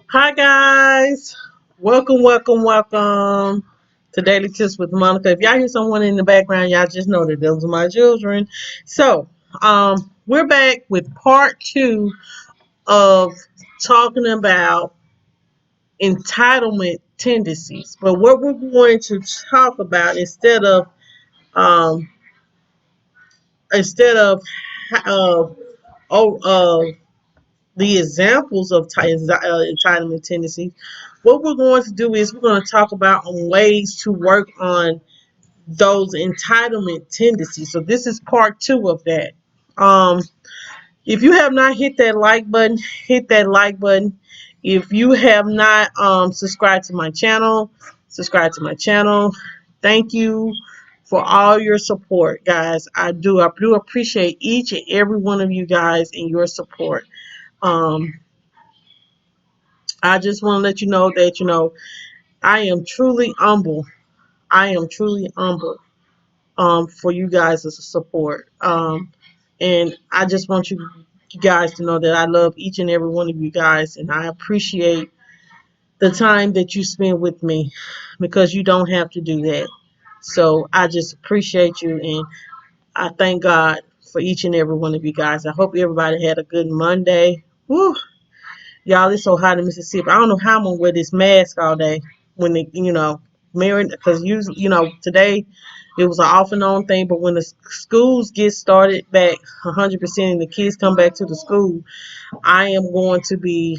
Hi guys, welcome to Daily Tips with Monica. If y'all hear someone in the background, y'all just know that those are my children. So, we're back with part two of talking about entitlement tendencies. But what we're going to talk about um instead of uh, oh, the examples of entitlement tendencies, what we're going to do is we're going to talk about ways to work on those entitlement tendencies. So this is part two of that. Um, if you have not hit that like button, hit that like button. If you have not subscribed to my channel, subscribe to my channel. Thank you for all your support, guys. I do appreciate each and every one of you guys and your support. Um, I just want to let you know that, I am truly humble. I am truly humble for you guys as a support. And I just want you guys to know that I love each and every one of you guys, and I appreciate the time that you spend with me because you don't have to do that. So I just appreciate you, and I thank God for each and every one of you guys. I hope everybody had a good Monday. Woo! Y'all, it's so hot in Mississippi. I don't know how I'm gonna wear this mask all day when they, married, because usually, today it was an off and on thing. But when the schools get started back 100% and the kids come back to the school, I am going to be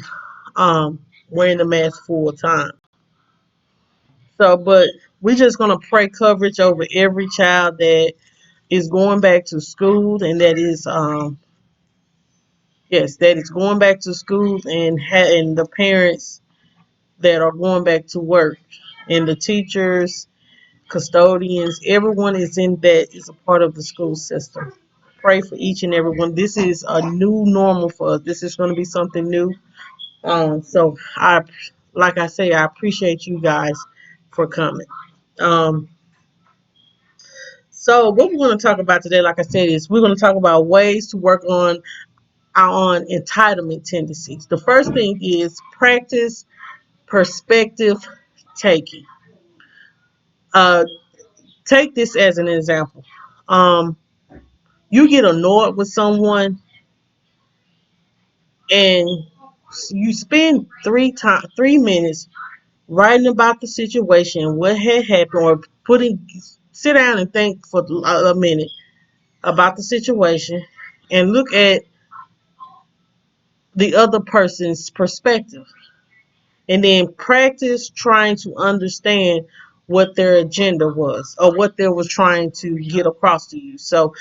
wearing the mask full time. So, but we're just gonna pray coverage over every child that is going back to school, and that is yes, that is going back to school, and the parents that are going back to work, and the teachers, custodians, everyone is in that is a part of the school system. Pray for each and every one. This is a new normal for us. This is going to be something new. So like I say, I appreciate you guys for coming. Um, so what we're going to talk about today, like I said, is we're going to talk about ways to work on our entitlement tendencies. The first thing is practice perspective taking. Uh, Take this as an example. Um, you get annoyed with someone and you spend 3 minutes writing about the situation, what had happened, or sit down and think for a minute about the situation and look at the other person's perspective. And then practice trying to understand what their agenda was or what they was trying to get across to you. So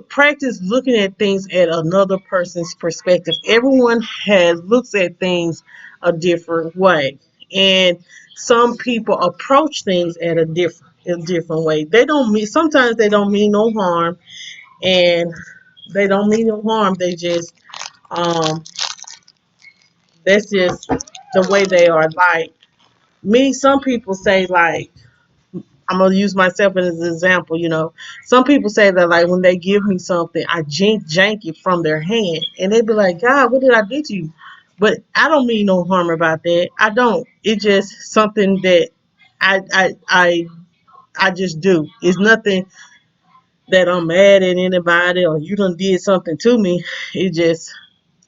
practice looking at things at another person's perspective. Everyone has looks at things a different way, and some people approach things at a different way. Sometimes they don't mean no harm, and they don't mean no harm. They just um that's just the way they are. Like me, some people say, like, I'm gonna use myself as an example. Some people say that, like, when they give me something, I jank it from their hand, and they be like, God, what did I do to you? But I don't mean no harm about that. I don't. It's just something that I I I I just do. It's nothing that I'm mad at anybody or you done did something to me. It's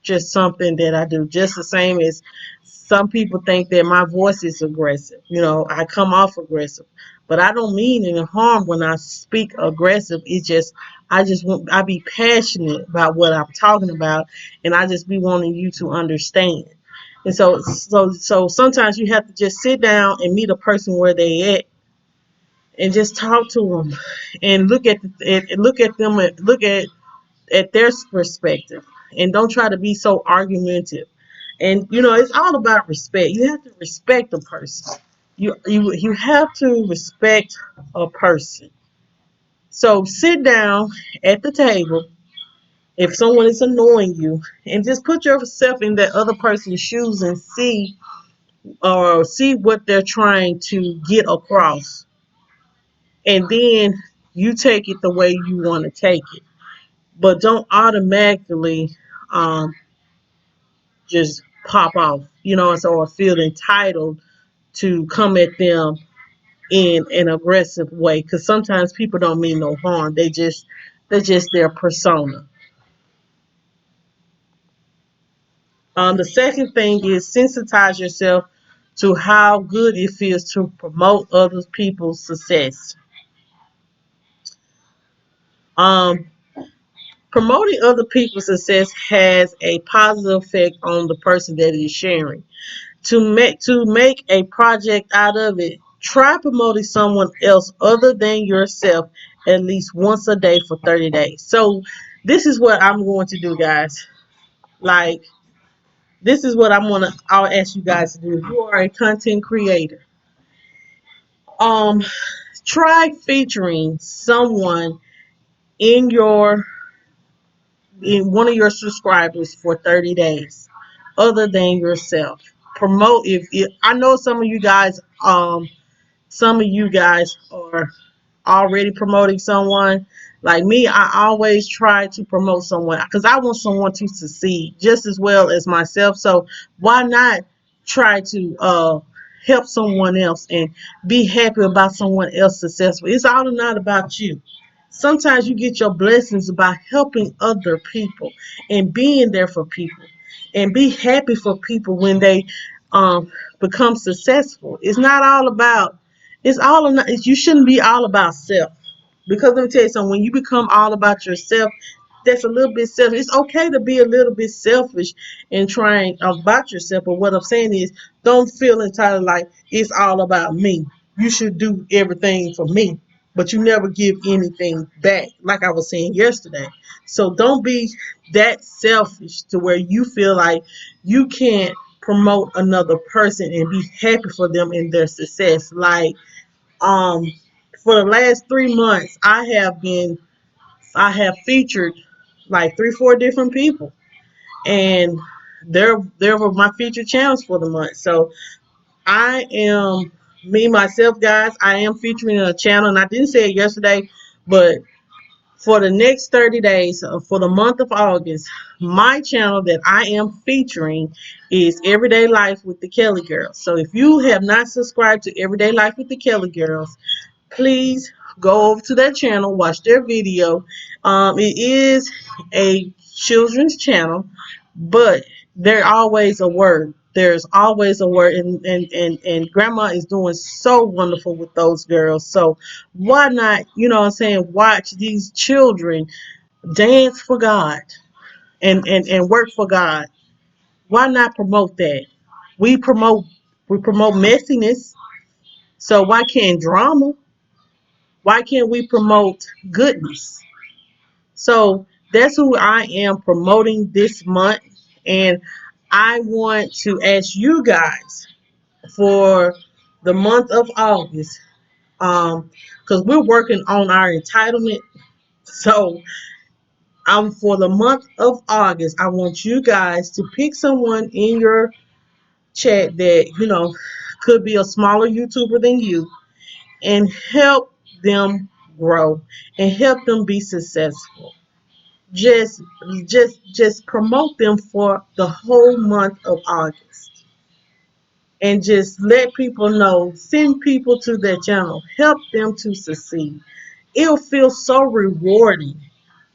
just something that I do. Just the same as some people think that my voice is aggressive. I come off aggressive, but I don't mean any harm when I speak aggressive. It's just I be passionate about what I'm talking about, and I just be wanting you to understand. And so sometimes you have to just sit down and meet a person where they at and just talk to them and look at them and look at their perspective, and don't try to be so argumentative. And it's all about respect. You have to respect a person. You have to respect a person. So sit down at the table if someone is annoying you, and just put yourself in that other person's shoes and see what they're trying to get across, and then you take it the way you want to take it, but don't automatically um, just pop off, or feel entitled to come at them in an aggressive way, because sometimes people don't mean no harm. They're just their persona. The second thing is sensitize yourself to how good it feels to promote other people's success. Um, Promoting other people's success has a positive effect on the person that is sharing. To make a project out of it, try promoting someone else other than yourself at least once a day for 30 days. So this is what I'm going to do, guys. Like, this is what I'll ask you guys to do. If you are a content creator, um try featuring someone in your in one of your subscribers for 30 days other than yourself. Promote if I know some of you guys are already promoting someone. Like me, I always try to promote someone because I want someone to succeed just as well as myself. So why not try to help someone else and be happy about someone else successful? It's all not about you. Sometimes you get your blessings by helping other people and being there for people and be happy for people when they become successful. It's not all about you shouldn't be all about self. Because let me tell you something, when you become all about yourself, that's a little bit selfish. It's okay to be a little bit selfish and trying about yourself. But what I'm saying is, don't feel entitled like it's all about me. You should do everything for me, but you never give anything back, like I was saying yesterday. So don't be that selfish to where you feel like you can't promote another person and be happy for them in their success. Like, um for the last 3 months I have featured like 3-4 different people, and there were my featured channels for the month. So I am me myself, guys. I am featuring a channel, and I didn't say it yesterday, but for the next 30 days, for the month of August, my channel that I am featuring is Everyday Life with the Kelly Girls. So if you have not subscribed to Everyday Life with the Kelly Girls, please go over to their channel, watch their video. It is a children's channel, but there's always a word, and grandma is doing so wonderful with those girls. So why not, what I'm saying, watch these children dance for God and work for God. Why not promote that? We promote messiness, so why can't drama? Why can't we promote goodness? So that's who I am promoting this month. And I want to ask you guys for the month of August, because we're working on our entitlement. So for the month of August, I want you guys to pick someone in your chat that, could be a smaller YouTuber than you, and help them grow and help them be successful. Just just promote them for the whole month of August, and just let people know, send people to their channel, help them to succeed. It'll feel so rewarding.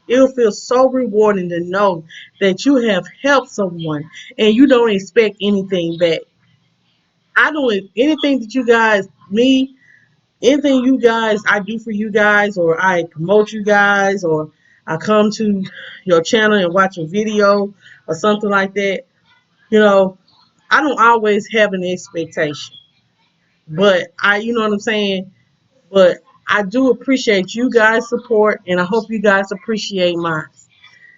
It'll feel so rewarding to know that you have helped someone and you don't expect anything back. I don't anything that you guys me anything you guys I do for you guys, or I promote you guys, or I come to your channel and watch a video or something like that, I don't always have an expectation. But you know what I'm saying? But I do appreciate you guys' support, and I hope you guys appreciate mine.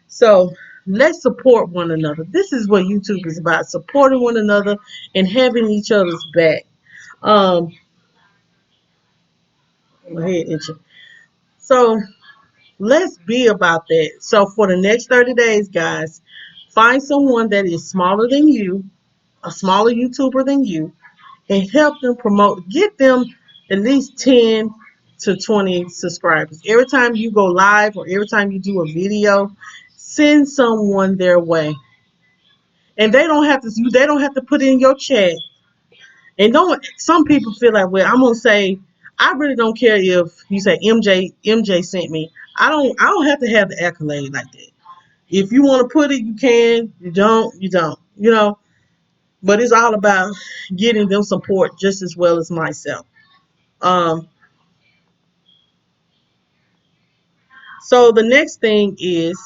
So let's support one another. This is what YouTube is about, supporting one another and having each other's back. Um, my head itching. So let's be about that. So for the next 30 days, guys, find someone that is smaller than you, a smaller YouTuber than you, and help them promote. Get them at least 10 to 20 subscribers. Every time you go live or every time you do a video, send someone their way. and they don't have to put in your chat. And don't some people feel like, well, I'm gonna say I really don't care if you say MJ sent me. I don't have to have the accolade like that. If you want to put it, you can. You don't, you don't. You know. But it's all about getting them support just as well as myself. Um, so the next thing is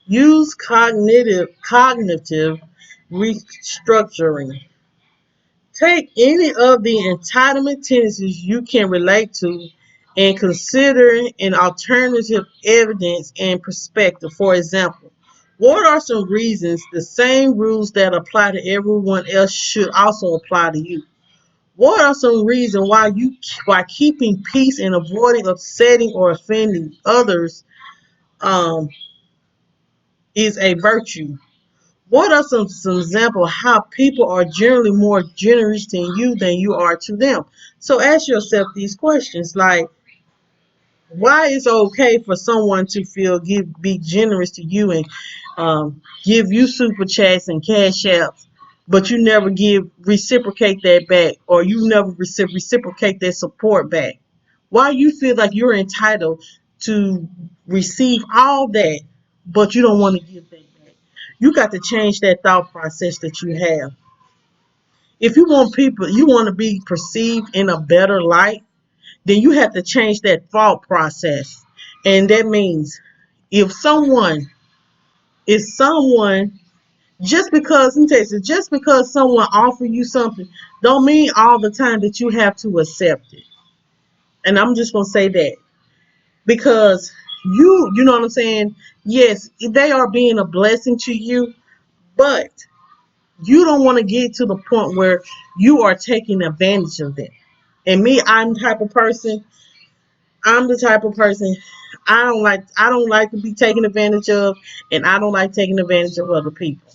use cognitive restructuring. Take any of the entitlement tendencies you can relate to and consider an alternative evidence and perspective. For example, what are some reasons the same rules that apply to everyone else should also apply to you? What are some reasons why keeping peace and avoiding upsetting or offending others um, is a virtue? What are some examples how people are generally more generous to you than you are to them? So ask yourself these questions like, why is it okay for someone to be generous to you and give you super chats and cash apps, but you never reciprocate that back, or you never reciprocate that support back? Why you feel like you're entitled to receive all that, but you don't want to give that back? You got to change that thought process that you have. If you want to be perceived in a better light, then you have to change that thought process. And that means if someone, just because someone offer you something, don't mean all the time that you have to accept it. And I'm just gonna say that because you know what I'm saying? Yes, they are being a blessing to you, but you don't want to get to the point where you are taking advantage of them. And me, I'm the type of person I don't like to be taken advantage of, and I don't like taking advantage of other people.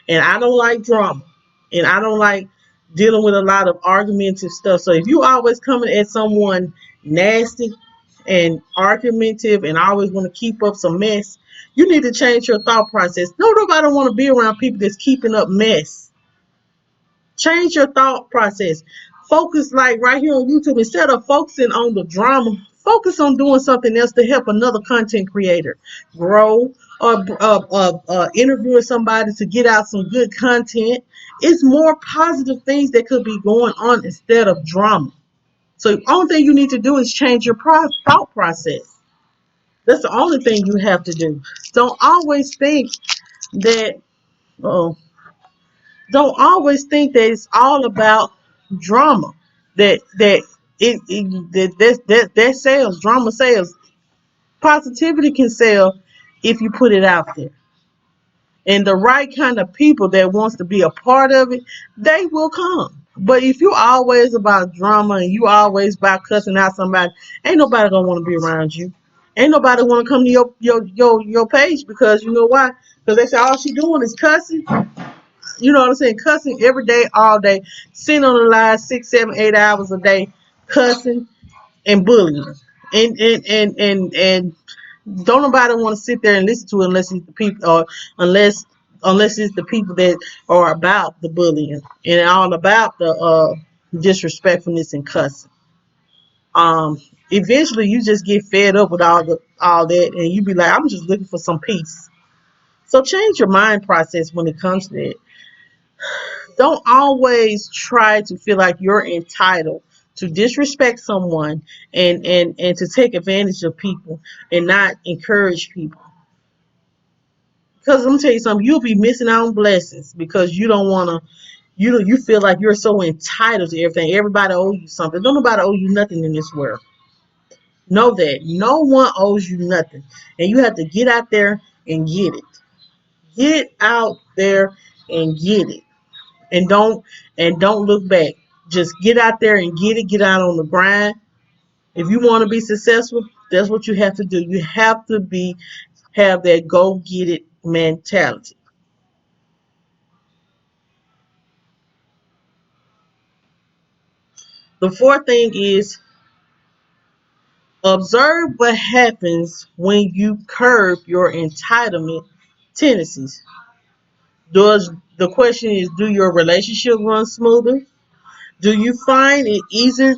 And I don't like drama. And I don't like dealing with a lot of argumentative stuff. So if you always coming at someone nasty and argumentative and always want to keep up some mess, you need to change your thought process. No, nobody want to be around people that's keeping up mess. Change your thought process. Focus, like right here on YouTube, instead of focusing on the drama, focus on doing something else to help another content creator grow, or interviewing somebody to get out some good content. It's more positive things that could be going on instead of drama. So the only thing you need to do is change your thought process. That's the only thing you have to do. Don't always think that. Oh, don't always think that it's all about drama. That sells. Drama sells. Positivity can sell if you put it out there. And the right kind of people that wants to be a part of it, they will come. But if you always about drama and you always about cussing out somebody, ain't nobody gonna want to be around you. Ain't nobody want to come to your page, because you know why? Because they say all she doing is cussing. You know what I'm saying? Cussing every day, all day, sitting on the line 6, 7, 8 hours a day, cussing and bullying. And don't nobody want to sit there and listen to it unless it's the people, or unless it's the people that are about the bullying and all about the disrespectfulness and cussing. Um, Eventually you just get fed up with all that, and you be like, I'm just looking for some peace. So change your mind process when it comes to that. Don't always try to feel like you're entitled to disrespect someone and to take advantage of people and not encourage people. Because let me tell you something, you'll be missing out on blessings because you don't want to. You feel like you're so entitled to everything. Everybody owes you something. Don't nobody owe you nothing in this world. Know that no one owes you nothing, and you have to get out there and get it. Get out there and get it. and don't don't look back. Just get out there and get it. Get out on the grind. If you want to be successful, that's what you have to do. You have to have that go get it mentality. The fourth thing is Observe what happens when you curb your entitlement tendencies. Does the question is, do your relationship run smoother? Do you find it easier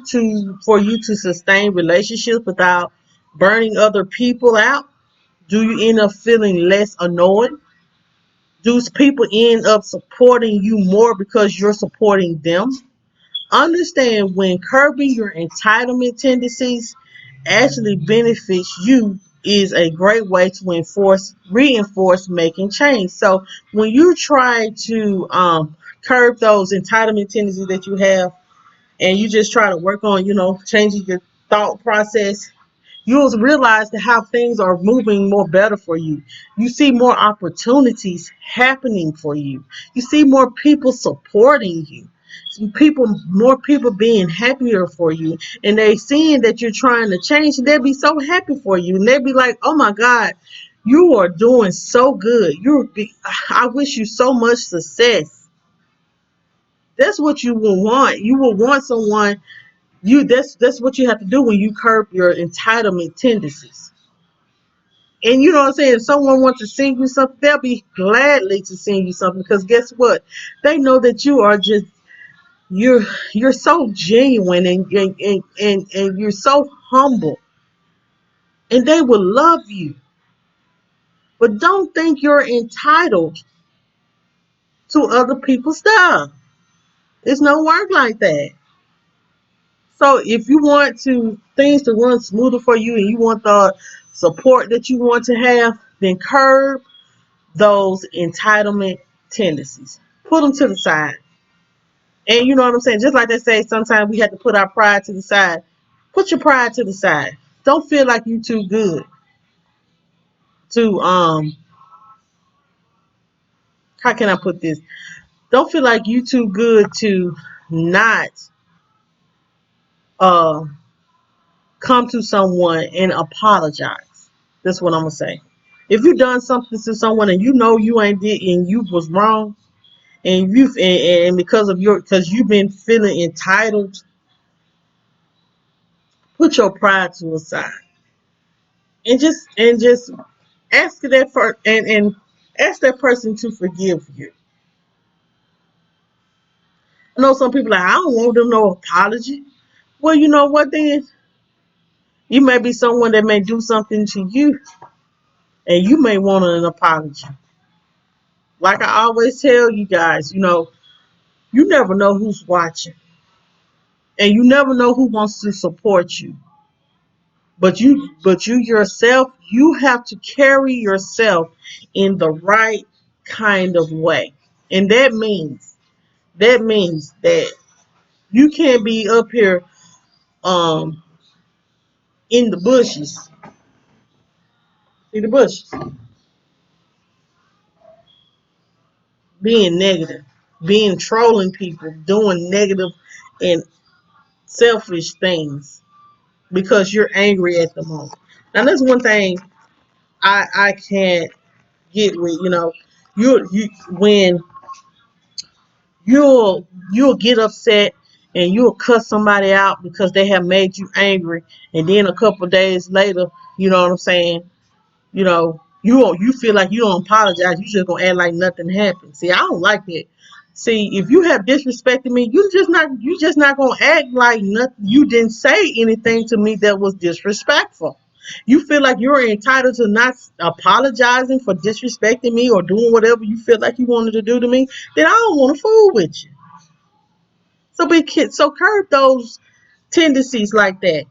for you to sustain relationships without burning other people out? Do you end up feeling less annoyed? Do people end up supporting you more because you're supporting them? Understand when curbing your entitlement tendencies actually benefits you is a great way to reinforce making change. So when you try to curb those entitlement tendencies that you have, and you just try to work on, changing your thought process, you'll realize that how things are moving more better for you. You see more opportunities happening for you. You see more people supporting you. More people being happier for you, and they seeing that you're trying to change, and they'll be so happy for you, and they'll be like, "Oh my God, you are doing so good. I wish you so much success." That's what you will want. You will want someone. That's what you have to do when you curb your entitlement tendencies. And you know what I'm saying? If someone wants to send you something, they'll be gladly to send you something, because guess what? They know that you're you're so genuine, and you're so humble, and they will love you. But don't think you're entitled to other people's stuff. It's no work like that. So if you want things to run smoother for you, and you want the support that you want to have, then curb those entitlement tendencies. Put them to the side. And you know what I'm saying? Just like they say, sometimes we have to put our pride to the side. Put your pride to the side. Don't feel like you too good to how can I put this? Don't feel like you too good to not uh come to someone and apologize. That's what I'm gonna say. If you done something to someone and you know you ain't did and you was wrong, and because you've been feeling entitled, put your pride to the side, and just ask that and ask that person to forgive you. I know some people are like, I don't want them no apology. Well, you know what then? You may be someone that may do something to you, and you may want an apology. Like I always tell you guys, you never know who's watching, and you never know who wants to support you. But you yourself, you have to carry yourself in the right kind of way. And that means that you can't be up here um in the bushes. In the bushes, being negative, being trolling people, doing negative and selfish things because you're angry at the moment. Now that's one thing I can't get with, you when you'll get upset and you'll cuss somebody out because they have made you angry, and then a couple of days later, you know what I'm saying, you feel like you don't apologize. You just gonna act like nothing happened. See, I don't like that. See, if you have disrespected me, you just not gonna act like nothing. You didn't say anything to me that was disrespectful. You feel like you're entitled to not apologizing for disrespecting me or doing whatever you feel like you wanted to do to me. Then I don't want to fool with you. So curb those tendencies like that.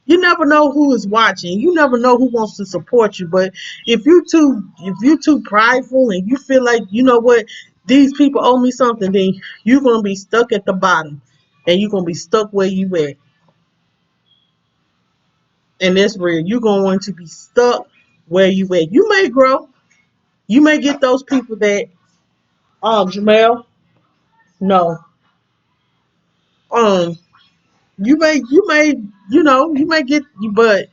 You never know who is watching. You never know who wants to support you. But if you too prideful and you feel like, you know what, these people owe me something, then you're gonna be stuck at the bottom, and you're gonna be stuck where you at. And that's real. You're going to be stuck where you at. You may grow. You may get those people that Jamel, no. Um you may get, but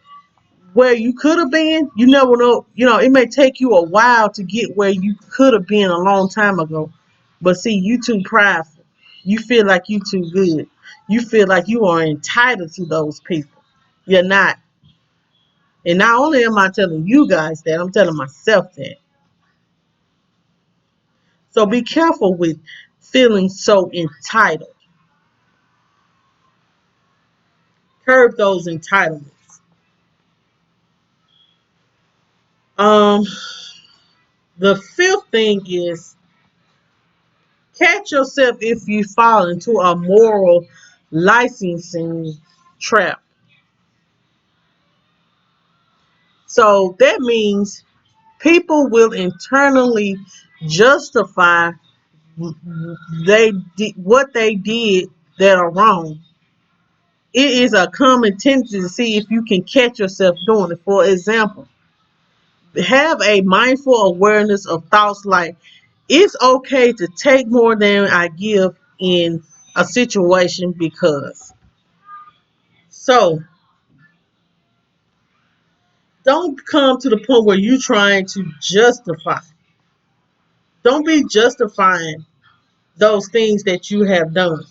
where you could have been, you never know. It may take you a while to get where you could have been a long time ago. But see, you too prideful. You feel like you too good. You feel like you are entitled to those people. You're not. And not only am I telling you guys that, I'm telling myself that. So be careful with feeling so entitled. Curb those entitlements. Um, the fifth thing is catch yourself if you fall into a moral licensing trap. So that means people will internally justify what they did that are wrong. It is a common tendency to see if you can catch yourself doing it. For example, have a mindful awareness of thoughts like, it's okay to take more than I give in a situation because. So don't come to the point where you're trying to justify. Don't be justifying those things that you have done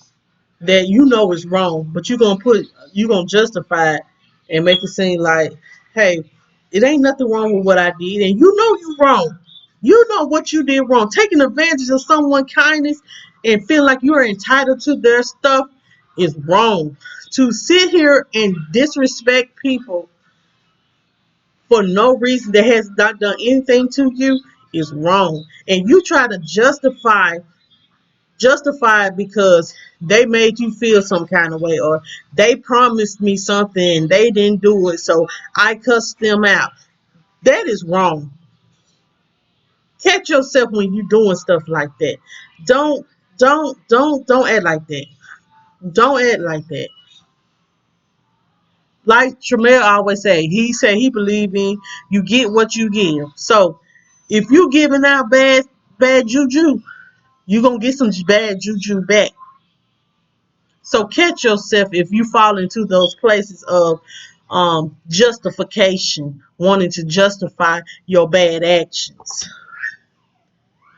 that you know is wrong, but you're gonna justify it and make it seem like, hey, it ain't nothing wrong with what I did, and you know you're wrong. You know what you did wrong. Taking advantage of someone's kindness and feel like you're entitled to their stuff is wrong. To sit here and disrespect people for no reason that has not done anything to you is wrong. And you try to justify it because they made you feel some kind of way, or they promised me something and they didn't do it, so I cussed them out. That is wrong. Catch yourself when you're doing stuff like that. Don't act like that. Don't act like that. Like Tremel always say he believe in you get what you give. So if you giving out bad juju, you're gonna get some bad juju back. So catch yourself if you fall into those places of justification, wanting to justify your bad actions.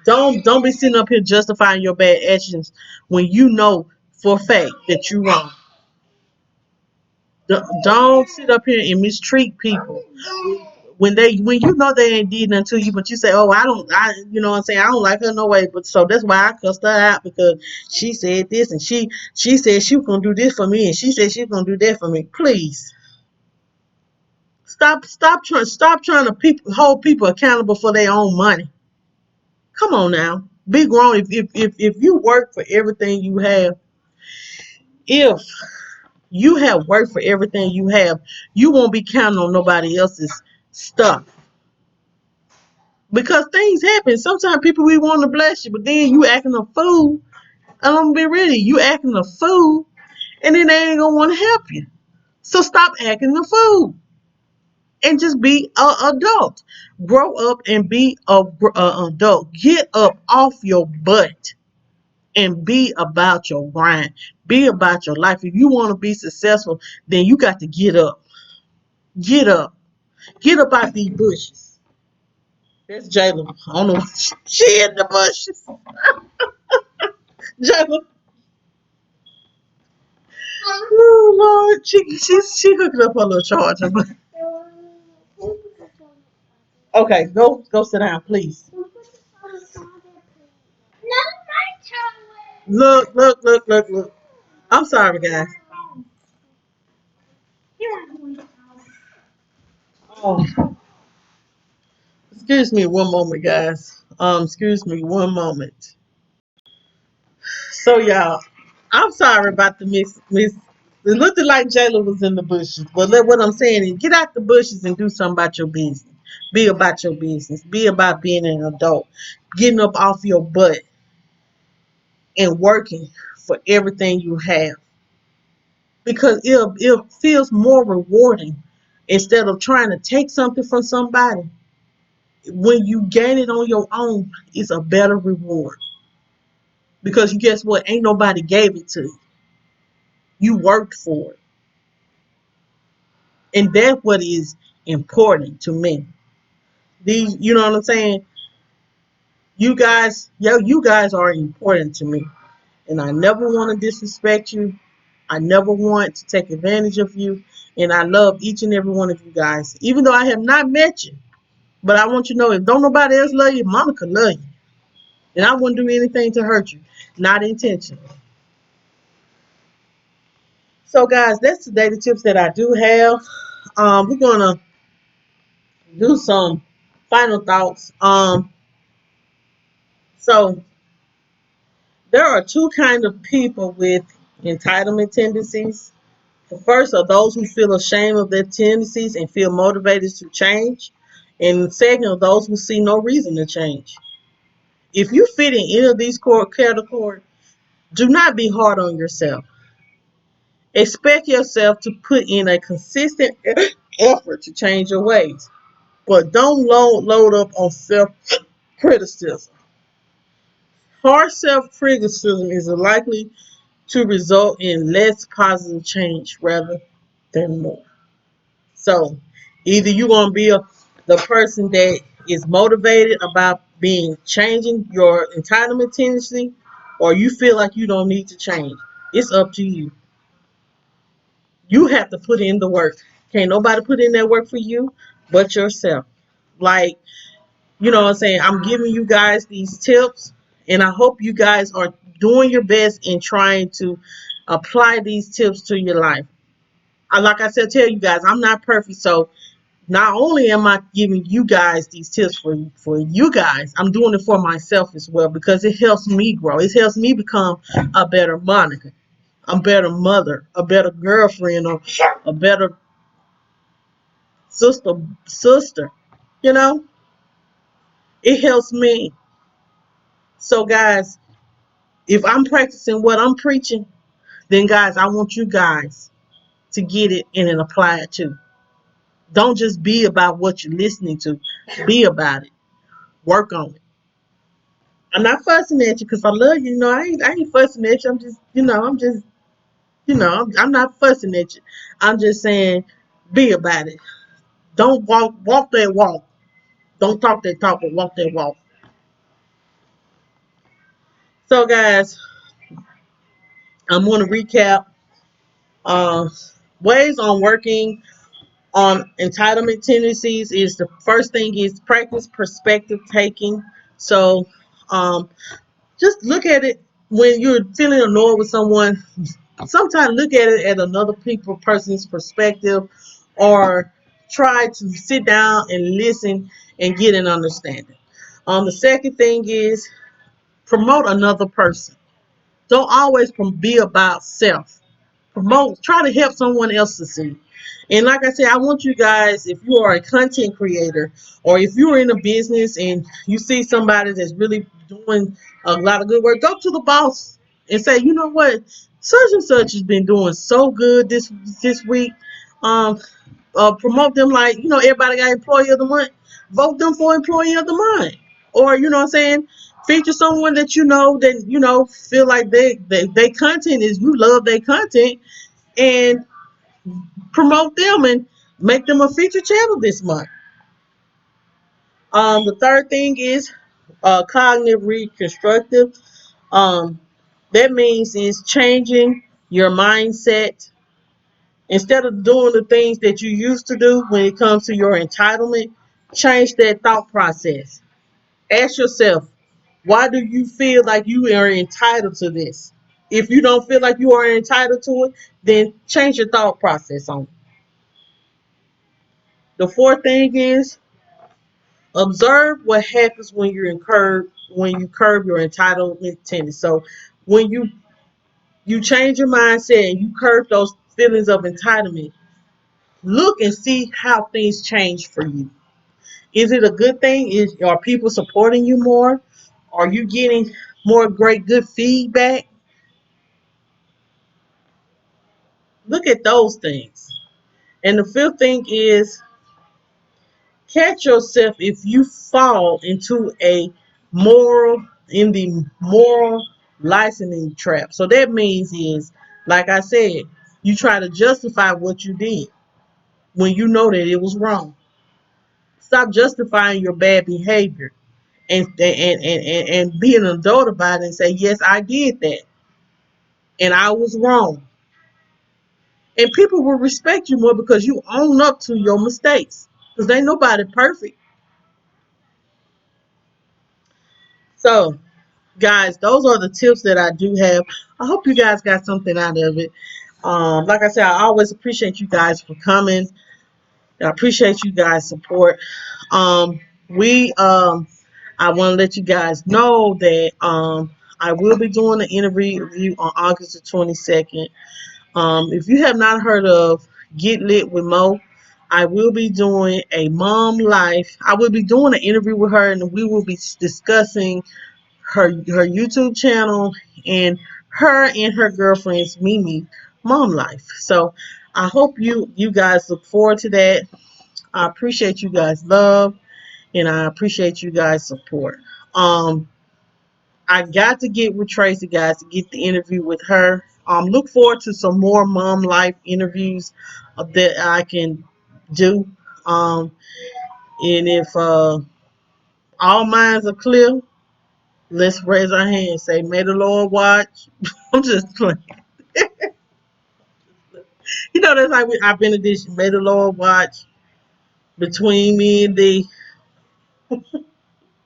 Don't be sitting up here justifying your bad actions when you know for a fact that you're wrong. Don't sit up here and mistreat people when you know they ain't did nothing to you, but you say, oh, I you know what I'm saying, I don't like her no way, but so that's why I cussed her out because she said this and she said she was gonna do this for me and she said she was gonna do that for me. Please stop trying to hold people accountable for their own money. Come on now, be grown. If you work for everything you have, if you have worked for everything you have, you won't be counting on nobody else's stuff. Because things happen. Sometimes people we want to bless you, but then you acting a fool. I'm gonna be ready. You acting a fool, and then they ain't gonna want to help you. So stop acting a fool and just be an adult. Grow up and be a adult. Get up off your butt and be about your grind. Be about your life. If you want to be successful, then you got to get up. Get up. Get up out these bushes. That's Jayla. I don't know. She in the bushes. Jayla. Oh Lord, she hooking up her little charger. Okay, go sit down, please. Look. I'm sorry, guys. Oh, excuse me one moment, guys. Excuse me one moment. So y'all, I'm sorry about the miss. It looked like Jayla was in the bushes, but what I'm saying is, get out the bushes and do something about your business. Be about your business. Be about being an adult, getting up off your butt and working for everything you have, because it feels more rewarding instead of trying to take something from somebody. When you gain it on your own, it's a better reward because you guess what? Ain't nobody gave it to you. You worked for it, and that's what is important to me. These, you know what I'm saying? You guys are important to me, and I never want to disrespect you. I never want to take advantage of you. And I love each and every one of you guys. Even though I have not met you. But I want you to know, if don't nobody else love you, Monica love you. And I wouldn't do anything to hurt you. Not intentionally. So guys, that's the daily tips that I do have. We're gonna do some final thoughts. So there are two kinds of people with entitlement tendencies. The first are those who feel ashamed of their tendencies and feel motivated to change. And the second are those who see no reason to change. If you fit in any of these core categories, do not be hard on yourself. Expect yourself to put in a consistent effort to change your ways. But don't load up on self-criticism. Harsh self-criticism is likely to result in less positive change rather than more. So either you're going to be the person that is motivated about being changing your entitlement tendency, or you feel like you don't need to change. It's up to you. You have to put in the work. Can't nobody put in that work for you but yourself. Like, you know what I'm saying? I'm giving you guys these tips, and I hope you guys are doing your best in trying to apply these tips to your life. Like I said, tell you guys, I'm not perfect. So not only am I giving you guys these tips for you guys, I'm doing it for myself as well, because it helps me grow. It helps me become a better Monica, a better mother, a better girlfriend, or a better sister. You know, it helps me. So guys, if I'm practicing what I'm preaching, then guys, I want you guys to get it and then apply it too. Don't just be about what you're listening to. Be about it. Work on it. I'm not fussing at you because I love you. You know, I ain't fussing at you. I'm just, I'm not fussing at you. I'm just saying, be about it. Don't walk that walk. Don't talk that talk, but walk that walk. So, guys, I'm going to recap uh, ways on working on entitlement tendencies. Is the first thing is practice perspective taking. So, just look at it when you're feeling annoyed with someone. Sometimes look at it at another person's perspective, or try to sit down and listen and get an understanding. The second thing is promote another person. Don't always be about self. Promote, try to help someone else succeed. And like I said, I want you guys, if you are a content creator, or if you're in a business and you see somebody that's really doing a lot of good work, go to the boss and say, you know what, such and such has been doing so good this week. Um, Promote them, like, everybody got employee of the month. Vote them for employee of the month. Or, you know what I'm saying? Feature someone that feel like they content is, you love their content, and promote them and make them a feature channel this month. The third thing is cognitive reconstructive. Um, that means is changing your mindset. Instead of doing the things that you used to do when it comes to your entitlement, change that thought process. Ask yourself, why do you feel like you are entitled to this? If you don't feel like you are entitled to it, then change your thought process on it. The fourth thing is observe what happens when you curb your entitlement tendency. So when you change your mindset and you curb those feelings of entitlement, look and see how things change for you. Is it a good thing? Are people supporting you more? Are you getting more great good feedback? Look at those things. And the fifth thing is catch yourself if you fall into the moral licensing trap. So that means is, like I said, you try to justify what you did when you know that it was wrong. Stop justifying your bad behavior, and be an adult about it and say, yes, I did that and I was wrong. And people will respect you more because you own up to your mistakes. Because ain't nobody perfect. So, guys, those are the tips that I do have. I hope you guys got something out of it. Like I said, I always appreciate you guys for coming. I appreciate you guys' support. We I want to let you guys know that I will be doing an interview on August the 22nd. If you have not heard of Get Lit with Mo, I will be doing a mom life. I will be doing an interview with her, and we will be discussing her YouTube channel and her girlfriend's Mimi mom life. So I hope you guys look forward to that. I appreciate you guys' love, and I appreciate you guys' support. Um, I got to get with Tracy, guys, to get the interview with her. Look forward to some more mom life interviews that I can do. And if all minds are clear, let's raise our hands. Say, "May the Lord watch." I'm just playing. That's like our benediction. May the Lord watch between me and thee.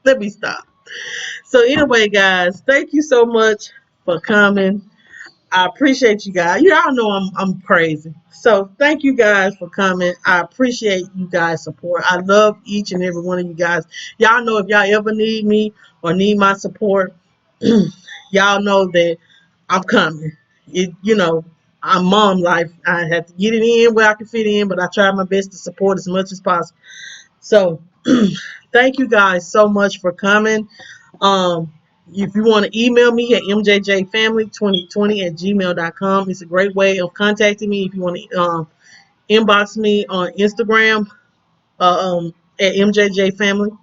Let me stop. So anyway, guys, thank you so much for coming. I appreciate you guys. Y'all know I'm crazy. So thank you guys for coming. I appreciate you guys' support. I love each and every one of you guys. Y'all know if y'all ever need me or need my support, y'all know that I'm coming. I'm mom life. I have to get it in where I can fit in, but I try my best to support as much as possible. So thank you guys so much for coming. Um, if you want to email me at mjjfamily2020@gmail.com, it's a great way of contacting me. If you want to inbox me on Instagram at mjjfamily,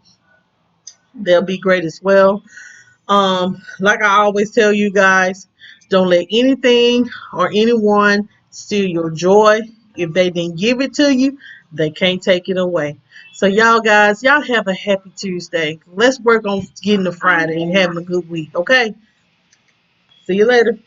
they'll be great as well. Like I always tell you guys, don't let anything or anyone steal your joy. If they didn't give it to you, they can't take it away. So y'all guys, y'all have a happy Tuesday. Let's work on getting to Friday and having a good week. Okay? See you later.